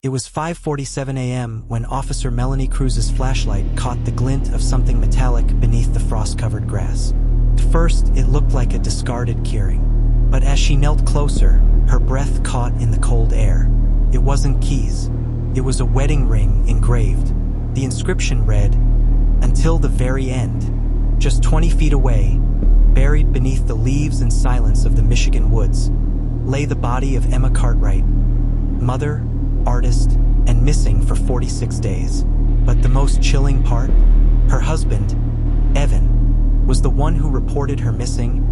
It was 5:47 a.m. when Officer Melanie Cruz's flashlight caught the glint of something metallic beneath the frost-covered grass. At first, it looked like a discarded keyring, but as she knelt closer, her breath caught in the cold air. It wasn't keys. It was a wedding ring engraved. The inscription read, "Until the very end." Just 20 feet away, buried beneath the leaves and silence of the Michigan woods, lay the body of Emma Cartwright, mother, artist, and missing for 46 days. But the most chilling part? Her husband, Evan, was the one who reported her missing,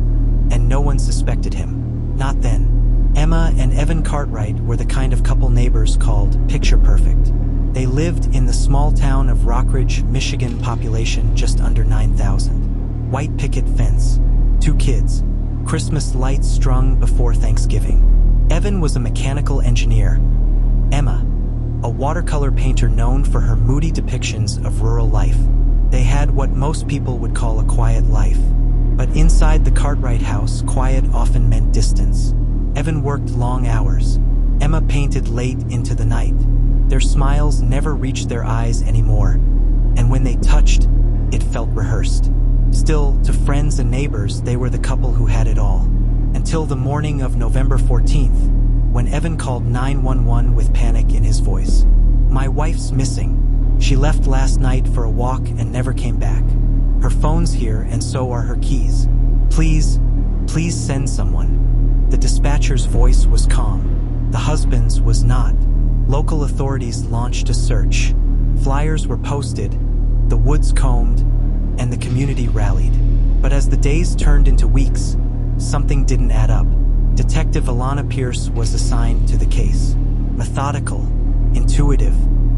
and no one suspected him. Not then. Emma and Evan Cartwright were the kind of couple neighbors called picture perfect. They lived in the small town of Rockridge, Michigan, population just under 9,000. White picket fence, 2 kids, Christmas lights strung before Thanksgiving. Evan was a mechanical engineer. Emma, a watercolor painter known for her moody depictions of rural life. They had what most people would call a quiet life. But inside the Cartwright house, quiet often meant distance. Evan worked long hours. Emma painted late into the night. Their smiles never reached their eyes anymore, and when they touched, it felt rehearsed. Still, to friends and neighbors, they were the couple who had it all. Until the morning of November 14th, when Evan called 911 with panic in his voice. "My wife's missing. She left last night for a walk and never came back. Her phone's here and so are her keys. Please send someone." The dispatcher's voice was calm. The husband's was not. Local authorities launched a search. Flyers were posted, the woods combed, and the community rallied. But as the days turned into weeks, something didn't add up. Detective Alana Pierce was assigned to the case. Methodical, intuitive,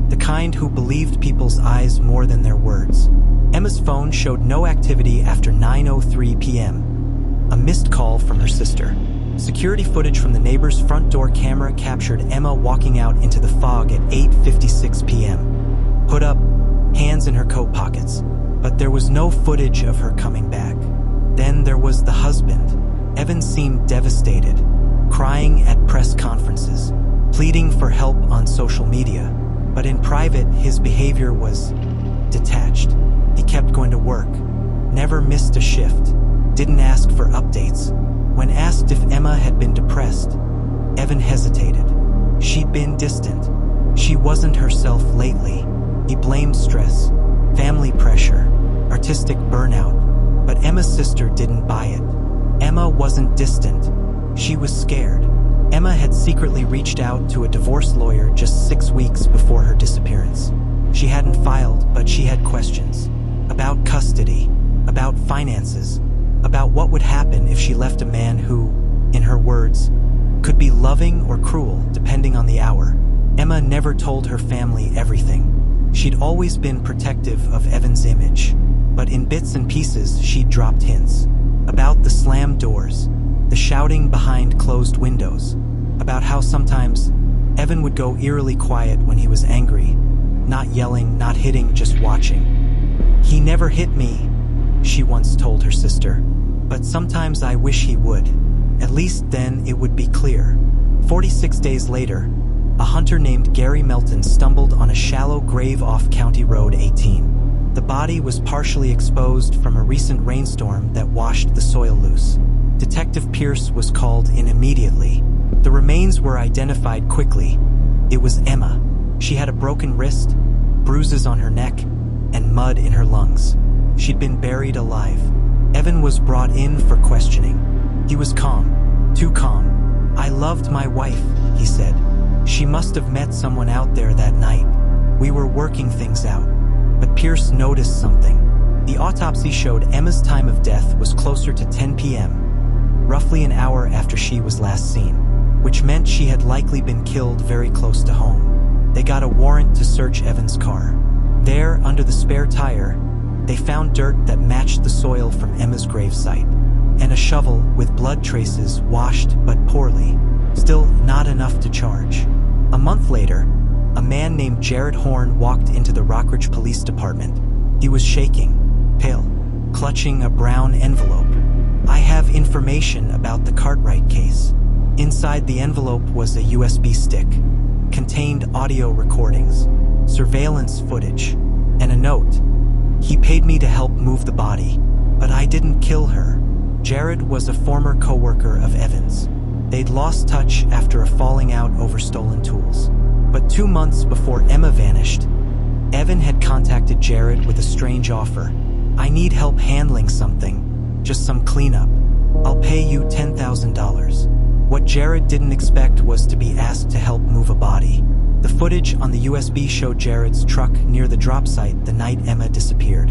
the kind who believed people's eyes more than their words. Emma's phone showed no activity after 9:03 p.m. A missed call from her sister. Security footage from the neighbor's front door camera captured Emma walking out into the fog at 8:56 p.m. Hood up, hands in her coat pockets. But there was no footage of her coming back. Then there was the husband. Evan seemed devastated, crying at press conferences, pleading for help on social media. But in private, his behavior was detached. He kept going to work, never missed a shift, didn't ask for updates. When asked if Emma had been depressed, Evan hesitated. She'd been distant. She wasn't herself lately. He blamed stress, family pressure, artistic burnout. But Emma's sister didn't buy it. Emma wasn't distant. She was scared. Emma had secretly reached out to a divorce lawyer just 6 weeks before her disappearance. She hadn't filed, but she had questions. About custody, about finances, about what would happen if she left a man who, in her words, could be loving or cruel depending on the hour. Emma never told her family everything. She'd always been protective of Evan's image, but in bits and pieces she'd dropped hints. About the slammed doors, the shouting behind closed windows, about how sometimes Evan would go eerily quiet when he was angry, not yelling, not hitting, just watching. "He never hit me," she once told her sister, "but sometimes I wish he would. At least then it would be clear." 46 days later, a hunter named Gary Melton stumbled on a shallow grave off County Road 18. The body was partially exposed from a recent rainstorm that washed the soil loose. Detective Pierce was called in immediately. The remains were identified quickly. It was Emma. She had a broken wrist, bruises on her neck, and mud in her lungs. She'd been buried alive. Evan was brought in for questioning. He was calm, too calm. "I loved my wife," he said. "She must have met someone out there that night. We were working things out." But Pierce noticed something. The autopsy showed Emma's time of death was closer to 10 p.m., roughly an hour after she was last seen, which meant she had likely been killed very close to home. They got a warrant to search Evan's car. There, under the spare tire, they found dirt that matched the soil from Emma's gravesite, and a shovel with blood traces washed but poorly. Still not enough to charge. A month later, a man named Jared Horn walked into the Rockridge Police Department. He was shaking, pale, clutching a brown envelope. "I have information about the Cartwright case." Inside the envelope was a USB stick. contained audio recordings, surveillance footage, and a note. He paid me to help move the body, but I didn't kill her. Jared was a former co-worker of Evan's. They'd lost touch after a falling out over stolen tools. But 2 months before Emma vanished, Evan had contacted Jared with a strange offer. I need help handling something, just some cleanup. I'll pay you $10,000. What Jared didn't expect was to be asked to help move a body. The footage on the USB showed Jared's truck near the drop site the night Emma disappeared.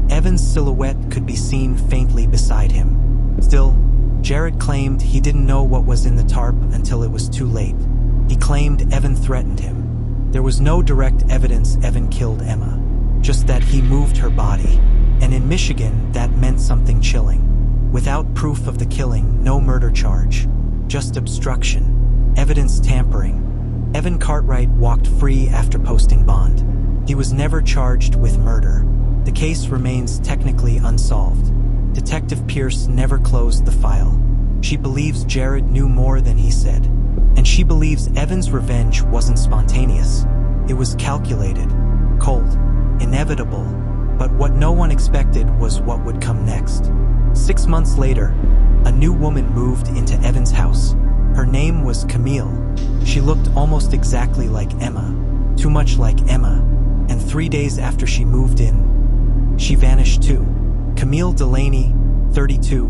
Evan's silhouette could be seen faintly beside him. Still, Jared claimed he didn't know what was in the tarp until it was too late. He claimed Evan threatened him. There was no direct evidence Evan killed Emma, just that he moved her body. And in Michigan, that meant something chilling. Without proof of the killing, no murder charge, just obstruction, evidence tampering. Emma Cartwright walked free after posting bond. He was never charged with murder. The case remains technically unsolved. Detective Pierce never closed the file. She believes Jared knew more than he said. And she believes Evan's revenge wasn't spontaneous. It was calculated, cold, inevitable. But what no one expected was what would come next. 6 months later, a new woman moved into Evan's house. Her name was Camille. She looked almost exactly like Emma, too much like Emma. And 3 days after she moved in, she vanished too. Camille Delaney, 32,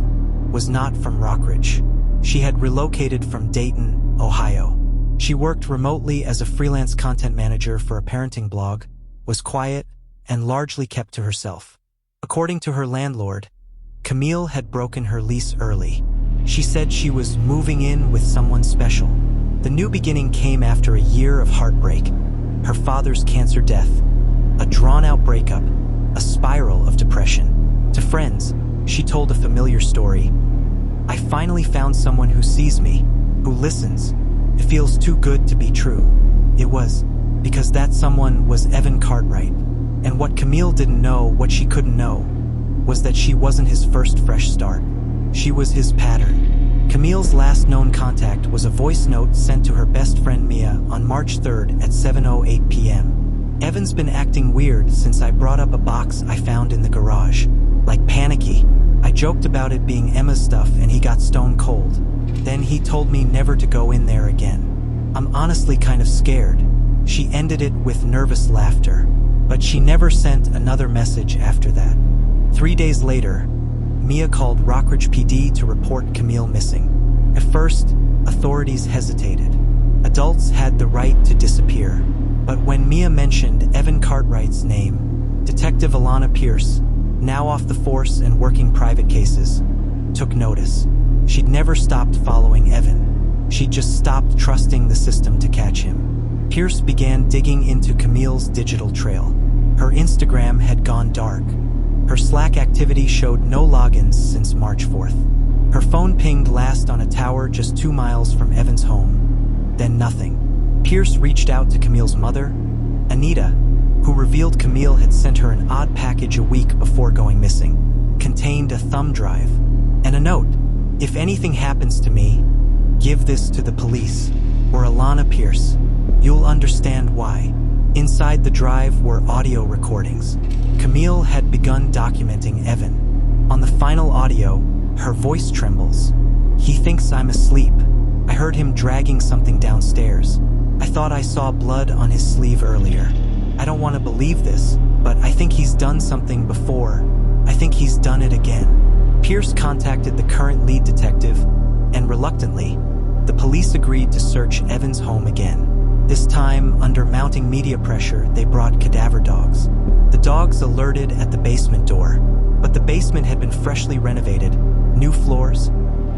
was not from Rockridge. She had relocated from Dayton, Ohio. She worked remotely as a freelance content manager for a parenting blog, was quiet, and largely kept to herself. According to her landlord, Camille had broken her lease early. She said she was moving in with someone special. The new beginning came after a year of heartbreak, her father's cancer death, a drawn-out breakup, a spiral of depression. To friends, she told a familiar story. I finally found someone who sees me, who listens. It feels too good to be true. It was, because that someone was Emma Cartwright. And what Camille didn't know, what she couldn't know, was that she wasn't his first fresh start. She was his pattern. Camille's last known contact was a voice note sent to her best friend Mia on March 3rd at 7:08 p.m. Evan's been acting weird since I brought up a box I found in the garage. Like panicky. I joked about it being Emma's stuff and he got stone cold. Then he told me never to go in there again. I'm honestly kind of scared. She ended it with nervous laughter. But she never sent another message after that. 3 days later, Mia called Rockridge PD to report Camille missing. At first, authorities hesitated. Adults had the right to disappear. But when Mia mentioned Emma Cartwright's name, Detective Alana Pierce, now off the force and working private cases, took notice. She'd never stopped following Evan. She'd just stopped trusting the system to catch him. Pierce began digging into Camille's digital trail. Her Instagram had gone dark. Her Slack activity showed no logins since March 4th. Her phone pinged last on a tower just 2 miles from Evan's home. Then nothing. Pierce reached out to Camille's mother, Anita, who revealed Camille had sent her an odd package a week before going missing. Contained a thumb drive and a note. If anything happens to me, give this to the police, or Alana Pierce. You'll understand why. Inside the drive were audio recordings. Camille had begun documenting Evan. On the final audio, her voice trembles. He thinks I'm asleep. I heard him dragging something downstairs. I thought I saw blood on his sleeve earlier. I don't want to believe this, but I think he's done something before. I think he's done it again. Pierce contacted the current lead detective, and reluctantly, the police agreed to search Evan's home again. This time, under mounting media pressure, they brought cadaver dogs. The dogs alerted at the basement door, but the basement had been freshly renovated. New floors,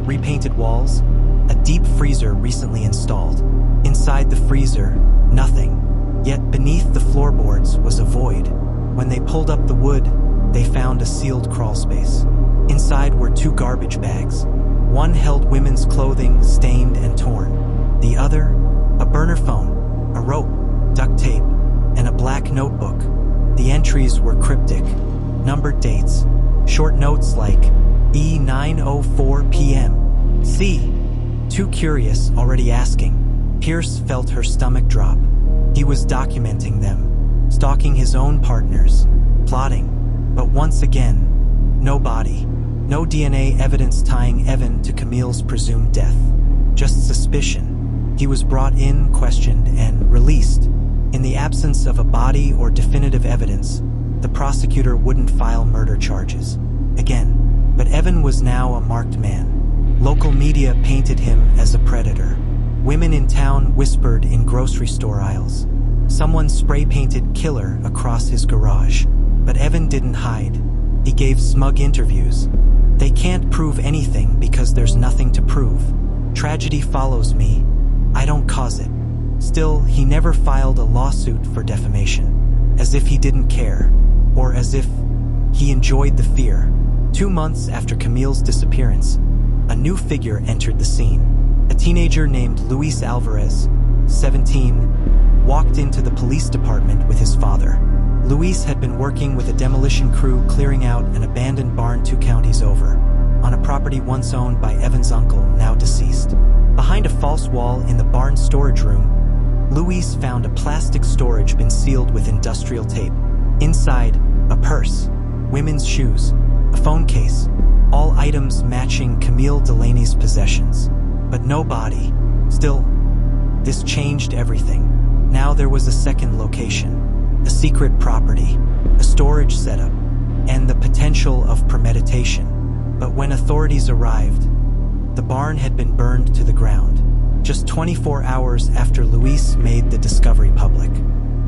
repainted walls, a deep freezer recently installed. Inside the freezer, nothing. Yet beneath the floorboards was a void. When they pulled up the wood, they found a sealed crawl space. Inside were 2 garbage bags. One held women's clothing, stained and torn. The other, a burner phone, a rope, duct tape, and a black notebook. The entries were cryptic, numbered dates, short notes like E9:04 p.m. C. Too curious, already asking. Pierce felt her stomach drop. He was documenting them, stalking his own partners, plotting. But once again, no body, no DNA evidence tying Evan to Camille's presumed death. Just suspicion. He was brought in, questioned, and released. In the absence of a body or definitive evidence, the prosecutor wouldn't file murder charges. Again. But Evan was now a marked man. Local media painted him as a predator. Women in town whispered in grocery store aisles. Someone spray-painted "killer" across his garage. But Evan didn't hide. He gave smug interviews. They can't prove anything because there's nothing to prove. Tragedy follows me. I don't cause it. Still, he never filed a lawsuit for defamation. As if he didn't care. Or as if he enjoyed the fear. 2 months after Camille's disappearance, a new figure entered the scene. A teenager named Luis Alvarez, 17, walked into the police department with his father. Luis had been working with a demolition crew clearing out an abandoned barn 2 counties over, on a property once owned by Evan's uncle, now deceased. Behind a false wall in the barn storage room, Luis found a plastic storage bin sealed with industrial tape. Inside, a purse, women's shoes, a phone case, all items matching Camille Delaney's possessions. But no body. Still, this changed everything. Now there was a second location, a secret property, a storage setup, and the potential of premeditation. But when authorities arrived, the barn had been burned to the ground. Just 24 hours after Luis made the discovery public,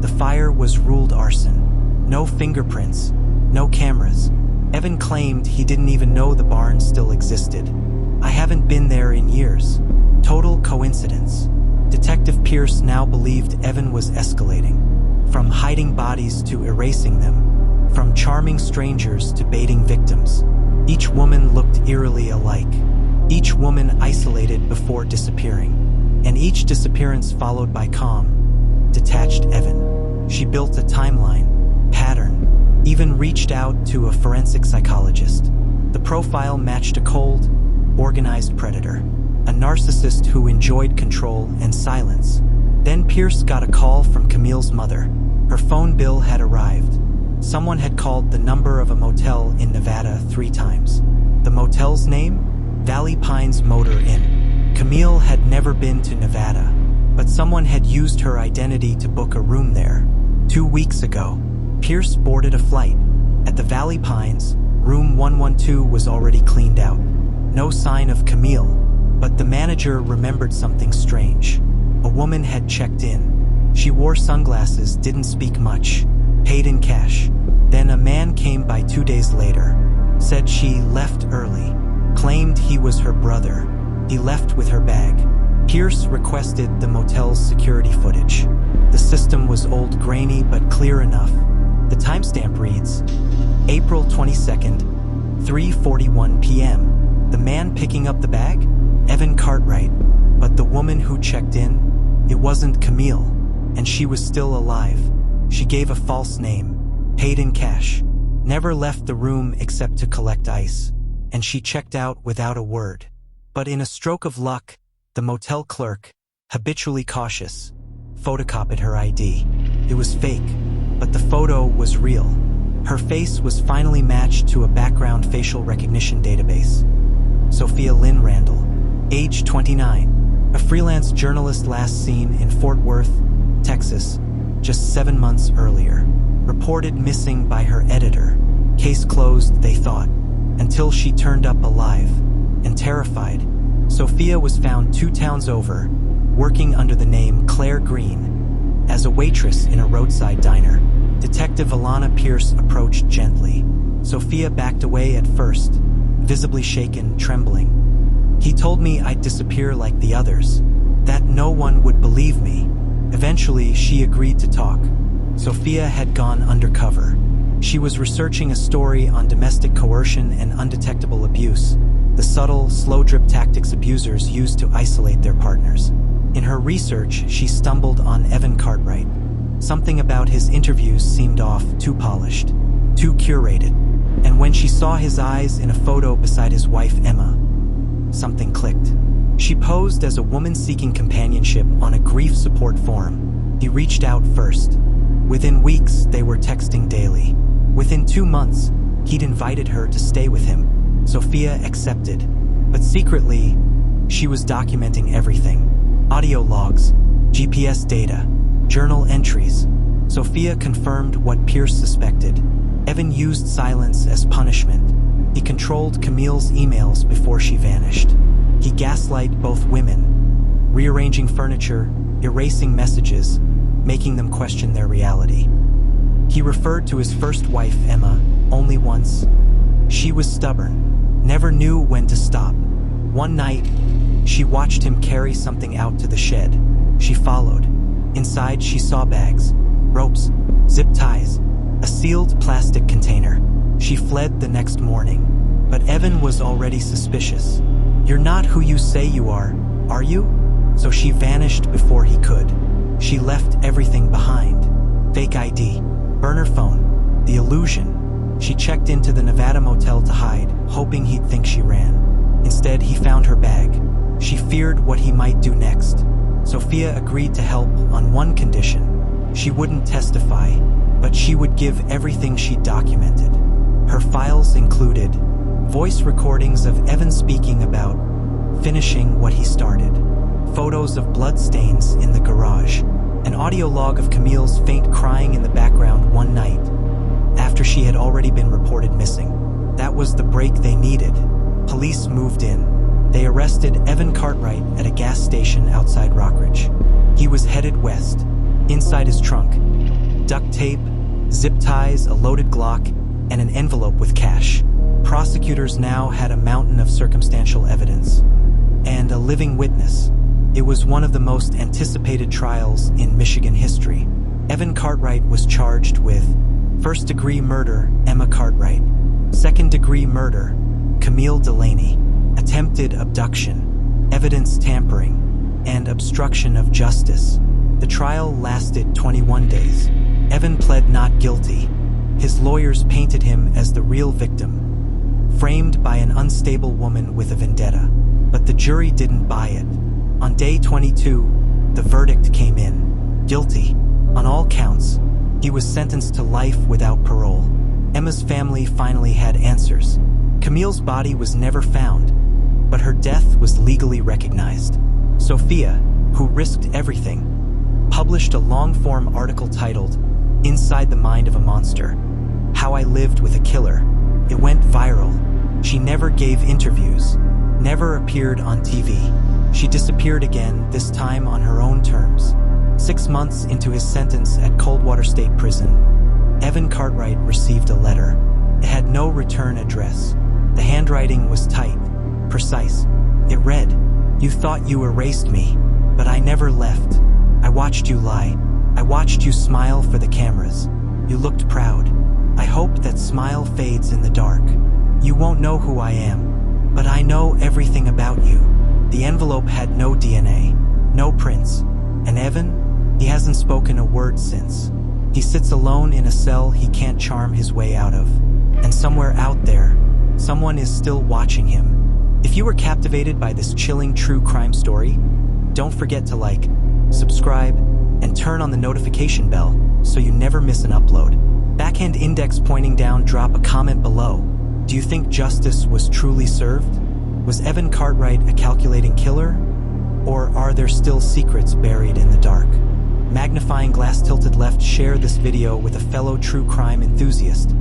the fire was ruled arson. No fingerprints, no cameras. Evan claimed he didn't even know the barn still existed. I haven't been there in years. Total coincidence. Detective Pierce now believed Evan was escalating. From hiding bodies to erasing them. From charming strangers to baiting victims. Each woman looked eerily alike. Each woman isolated before disappearing. And each disappearance followed by calm, detached Evan. She built a timeline, pattern, even reached out to a forensic psychologist. The profile matched a cold, organized predator, a narcissist who enjoyed control and silence. Then Pierce got a call from Camille's mother. Her phone bill had arrived. Someone had called the number of a motel in Nevada 3 times. The motel's name? Valley Pines Motor Inn. Camille had never been to Nevada, but someone had used her identity to book a room there. 2 weeks ago, Pierce boarded a flight. At the Valley Pines, room 112 was already cleaned out. No sign of Camille, but the manager remembered something strange. A woman had checked in. She wore sunglasses, didn't speak much, paid in cash. Then a man came by 2 days later, said she left early, claimed he was her brother. He left with her bag. Pierce requested the motel's security footage. The system was old, grainy, but clear enough. The timestamp reads, April 22nd, 3:41 p.m. The man picking up the bag? Emma Cartwright. But the woman who checked in? It wasn't Camille, and she was still alive. She gave a false name, paid in cash, never left the room except to collect ice, and she checked out without a word. But in a stroke of luck, the motel clerk, habitually cautious, photocopied her ID. It was fake, but the photo was real. Her face was finally matched to a background facial recognition database. Sophia Lynn Randall, age 29, a freelance journalist last seen in Fort Worth, Texas, just 7 months earlier. Reported missing by her editor. Case closed, they thought, until she turned up alive and terrified. Sophia was found 2 towns over, working under the name Claire Green, as a waitress in a roadside diner. Detective Alana Pierce approached gently. Sophia backed away at first, visibly shaken, trembling. He told me I'd disappear like the others, that no one would believe me. Eventually, she agreed to talk. Sophia had gone undercover. She was researching a story on domestic coercion and undetectable abuse, the subtle, slow-drip tactics abusers use to isolate their partners. In her research, she stumbled on Emma Cartwright. Something about his interviews seemed off, too polished, too curated. And when she saw his eyes in a photo beside his wife Emma, something clicked. She posed as a woman seeking companionship on a grief support forum. He reached out first. Within weeks, they were texting daily. Within 2 months, he'd invited her to stay with him. Sophia accepted, but secretly, she was documenting everything. Audio logs, GPS data, journal entries. Sophia confirmed what Pierce suspected. Evan used silence as punishment. He controlled Camille's emails before she vanished. He gaslighted both women, rearranging furniture, erasing messages, making them question their reality. He referred to his first wife, Emma, only once. She was stubborn, never knew when to stop. One night, she watched him carry something out to the shed. She followed. Inside, she saw bags, ropes, zip ties, a sealed plastic container. She fled the next morning, but Evan was already suspicious. "You're not who you say you are you?" So she vanished before he could. She left everything behind. Fake ID, burner phone, the illusion. She checked into the Nevada motel to hide, hoping he'd think she ran. Instead, he found her bag. She feared what he might do next. Sophia agreed to help on one condition. She wouldn't testify, but she would give everything she documented. Her files included voice recordings of Evan speaking about finishing what he started, photos of bloodstains in the garage, an audio log of Camille's faint crying in the background one night, after she had already been reported missing. That was the break they needed. Police moved in. They arrested Evan Cartwright at a gas station outside Rockridge. He was headed west. Inside his trunk, duct tape, zip ties, a loaded Glock, and an envelope with cash. Prosecutors now had a mountain of circumstantial evidence and a living witness. It was one of the most anticipated trials in Michigan history. Evan Cartwright was charged with first-degree murder, Emma Cartwright; second-degree murder, Camille Delaney; attempted abduction, evidence tampering, and obstruction of justice. The trial lasted 21 days. Evan pled not guilty. His lawyers painted him as the real victim, framed by an unstable woman with a vendetta. But the jury didn't buy it. On day 22, the verdict came in. Guilty on all counts. He was sentenced to life without parole. Emma's family finally had answers. Camille's body was never found, but her death was legally recognized. Sophia, who risked everything, published a long-form article titled "Inside the Mind of a Monster: How I Lived with a Killer." It went viral. She never gave interviews, never appeared on TV. She disappeared again, this time on her own terms. 6 months into his sentence at Coldwater State Prison, Evan Cartwright received a letter. It had no return address. The handwriting was tight, precise. It read, "You thought you erased me, but I never left. I watched you lie. I watched you smile for the cameras. You looked proud. I hope that smile fades in the dark. You won't know who I am, but I know everything about you." The envelope had no DNA, no prints, and Evan, he hasn't spoken a word since. He sits alone in a cell he can't charm his way out of. And somewhere out there, someone is still watching him. If you were captivated by this chilling true crime story, don't forget to like, subscribe, and turn on the notification bell so you never miss an upload. Backhand index pointing down, drop a comment below. Do you think justice was truly served? Was Evan Cartwright a calculating killer? Or are there still secrets buried in the dark? Magnifying glass tilted left, share this video with a fellow true crime enthusiast,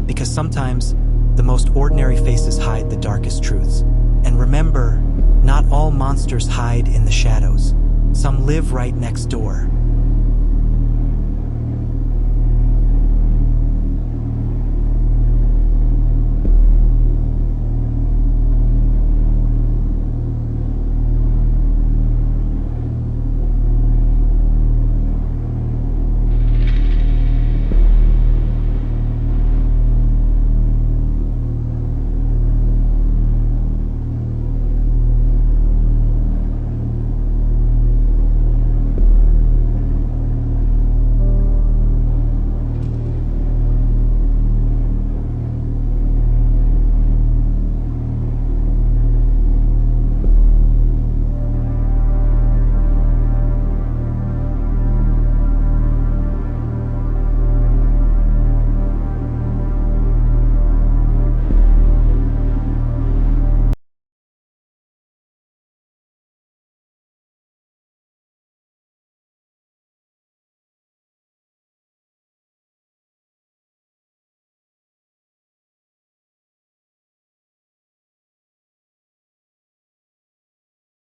because sometimes the most ordinary faces hide the darkest truths. And remember, not all monsters hide in the shadows. Some live right next door.